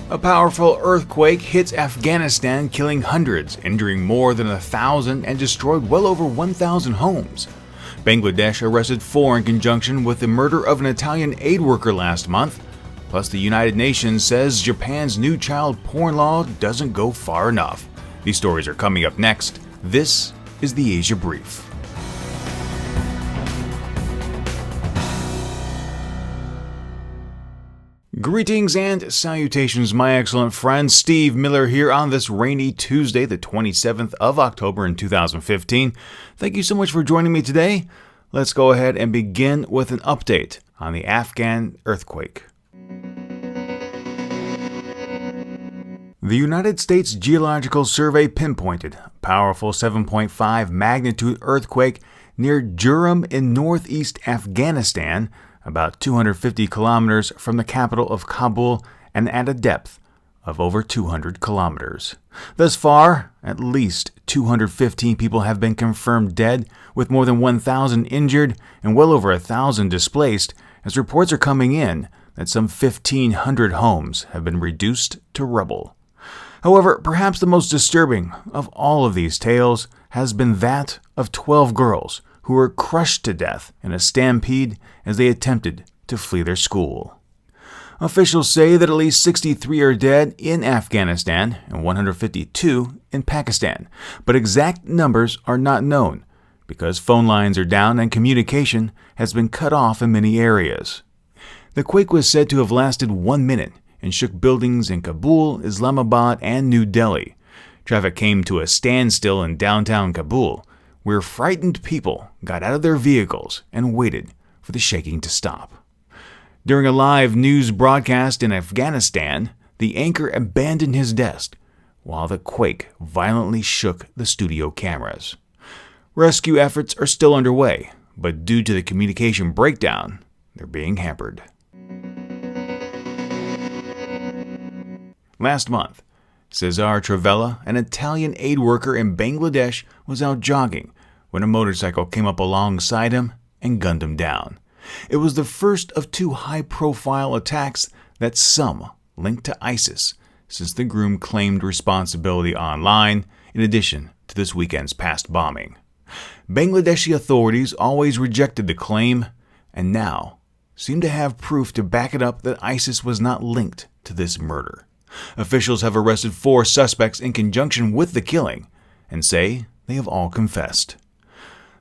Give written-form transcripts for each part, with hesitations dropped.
A powerful earthquake hits Afghanistan, killing hundreds, injuring more than 1,000, and destroyed well over 1,000 homes. Bangladesh arrested 4 in conjunction with the murder of an Italian aid worker last month. Plus, the United Nations says Japan's new child porn law doesn't go far enough. These stories are coming up next. This is the Asia Brief. Greetings and salutations, my excellent friends. Steve Miller here on this rainy Tuesday, the 27th of October in 2015. Thank you so much for joining me today. Let's go ahead and begin with an update on the Afghan earthquake. The United States Geological Survey pinpointed a powerful 7.5 magnitude earthquake near Jurm in northeast Afghanistan, about 250 kilometers from the capital of Kabul and at a depth of over 200 kilometers. Thus far, at least 215 people have been confirmed dead, with more than 1,000 injured and well over 1,000 displaced, as reports are coming in that some 1,500 homes have been reduced to rubble. However, perhaps the most disturbing of all of these tales has been that of 12 girls who were crushed to death in a stampede as they attempted to flee their school. Officials say that at least 63 are dead in Afghanistan and 152 in Pakistan, but exact numbers are not known because phone lines are down and communication has been cut off in many areas. The quake was said to have lasted 1 minute and shook buildings in Kabul, Islamabad, and New Delhi. Traffic came to a standstill in downtown Kabul, where frightened people got out of their vehicles and waited for the shaking to stop. During a live news broadcast in Afghanistan, the anchor abandoned his desk while the quake violently shook the studio cameras. Rescue efforts are still underway, but due to the communication breakdown, they're being hampered. Last month, Cesare Travella, an Italian aid worker in Bangladesh, was out jogging when a motorcycle came up alongside him and gunned him down. It was the first of 2 high-profile attacks that some linked to ISIS, since the groom claimed responsibility online, in addition to this weekend's past bombing. Bangladeshi authorities always rejected the claim, and now seem to have proof to back it up that ISIS was not linked to this murder. Officials have arrested 4 suspects in conjunction with the killing and say they have all confessed.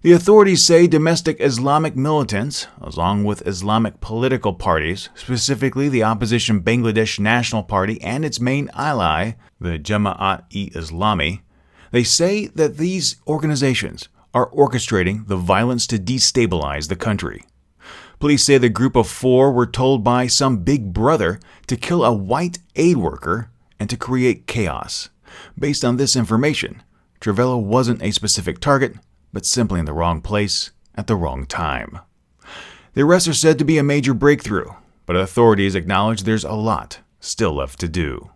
The authorities say domestic Islamic militants, along with Islamic political parties, specifically the opposition Bangladesh National Party and its main ally, the Jamaat-e-Islami, they say that these organizations are orchestrating the violence to destabilize the country. Police say the group of 4 were told by some big brother to kill a white aid worker and to create chaos. Based on this information, Travella wasn't a specific target, but simply in the wrong place at the wrong time. The arrests are said to be a major breakthrough, but authorities acknowledge there's a lot still left to do.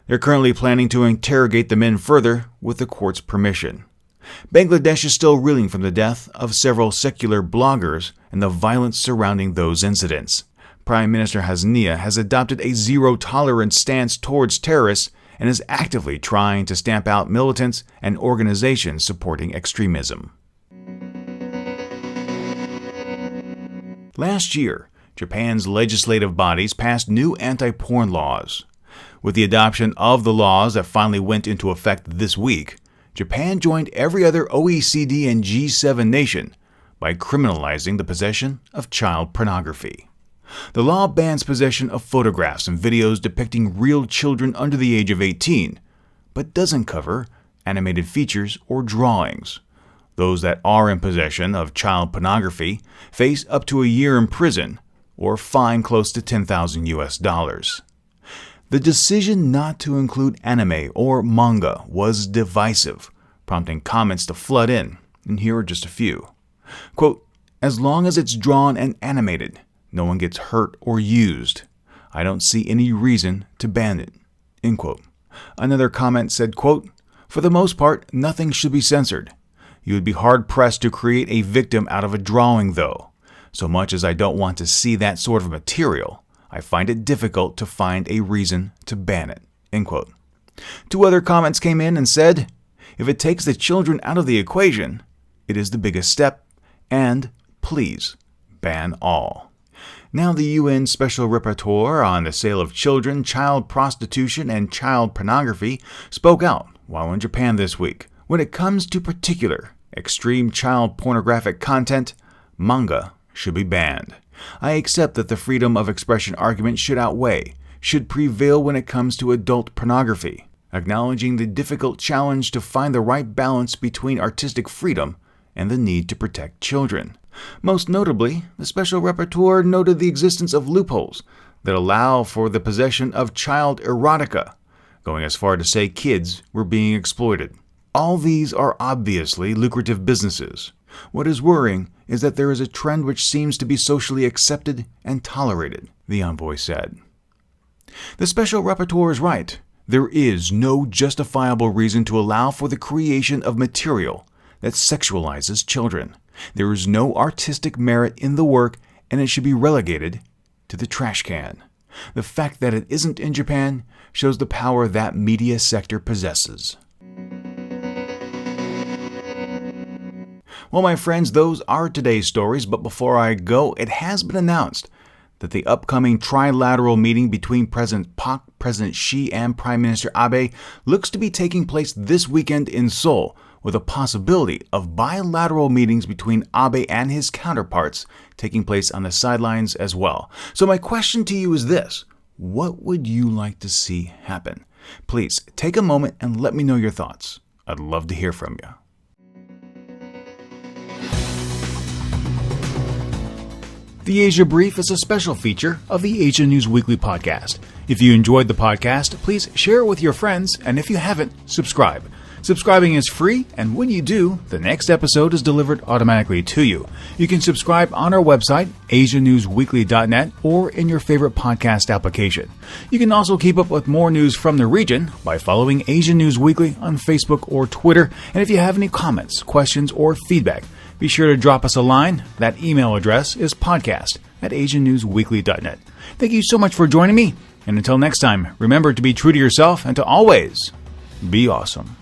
They're currently planning to interrogate the men further with the court's permission. Bangladesh is still reeling from the death of several secular bloggers and the violence surrounding those incidents. Prime Minister Hasnia has adopted a zero-tolerance stance towards terrorists and is actively trying to stamp out militants and organizations supporting extremism. Last year, Japan's legislative bodies passed new anti-porn laws. With the adoption of the laws that finally went into effect this week, Japan joined every other OECD and G7 nation by criminalizing the possession of child pornography. The law bans possession of photographs and videos depicting real children under the age of 18, but doesn't cover animated features or drawings. Those that are in possession of child pornography face up to a year in prison or fine close to $10,000. The decision not to include anime or manga was divisive, prompting comments to flood in, and here are just a few. Quote, "As long as it's drawn and animated, no one gets hurt or used. I don't see any reason to ban it." End quote. Another comment said, quote, "For the most part, nothing should be censored. You would be hard-pressed to create a victim out of a drawing, though. So much as I don't want to see that sort of material, I find it difficult to find a reason to ban it." End quote. 2 other comments came in and said, "If it takes the children out of the equation, it is the biggest step, and please ban all." Now, the UN Special Rapporteur on the sale of children, child prostitution, and child pornography spoke out while in Japan this week. When it comes to particular extreme child pornographic content, manga should be banned. I accept that the freedom of expression argument should prevail when it comes to adult pornography, acknowledging the difficult challenge to find the right balance between artistic freedom and the need to protect children. Most notably, the Special Rapporteur noted the existence of loopholes that allow for the possession of child erotica, going as far to say kids were being exploited. All these are obviously lucrative businesses. What is worrying is that there is a trend which seems to be socially accepted and tolerated, the envoy said. The Special Rapporteur is right. There is no justifiable reason to allow for the creation of material that sexualizes children. There is no artistic merit in the work, and it should be relegated to the trash can. The fact that it isn't in Japan shows the power that media sector possesses. Well, my friends, those are today's stories, but before I go, it has been announced that the upcoming trilateral meeting between President Park, President Xi, and Prime Minister Abe looks to be taking place this weekend in Seoul, with a possibility of bilateral meetings between Abe and his counterparts taking place on the sidelines as well. So my question to you is this: what would you like to see happen? Please take a moment and let me know your thoughts. I'd love to hear from you. The Asia Brief is a special feature of the Asia News Weekly podcast. If you enjoyed the podcast, please share it with your friends, and if you haven't, subscribe. Subscribing is free, and when you do, the next episode is delivered automatically to you. You can subscribe on our website, asianewsweekly.net, or in your favorite podcast application. You can also keep up with more news from the region by following Asia News Weekly on Facebook or Twitter. And if you have any comments, questions, or feedback, be sure to drop us a line. That email address is podcast@asianewsweekly.net. Thank you so much for joining me, and until next time, remember to be true to yourself and to always be awesome.